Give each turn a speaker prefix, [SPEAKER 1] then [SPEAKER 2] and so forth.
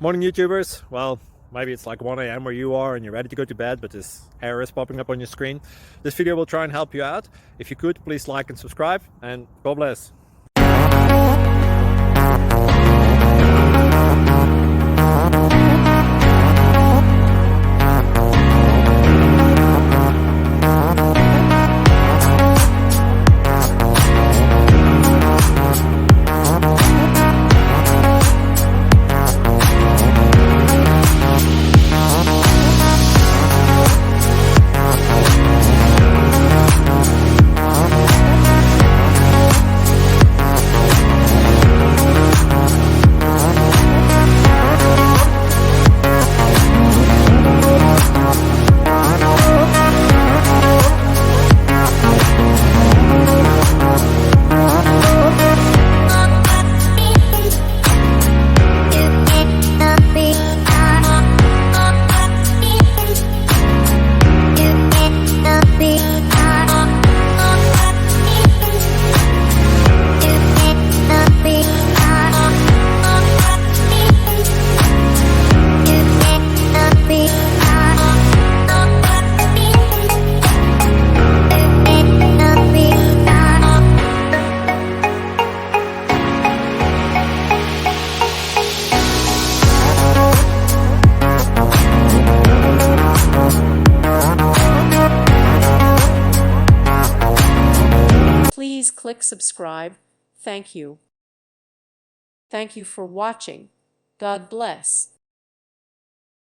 [SPEAKER 1] Morning YouTubers. Well, maybe it's like 1 a.m. where you are and you're ready to go to bed, but this error is popping up on your screen. This video will try and help you out. If you could, please like and subscribe, and God bless.
[SPEAKER 2] Please click subscribe. Thank you. Thank you for watching. God bless.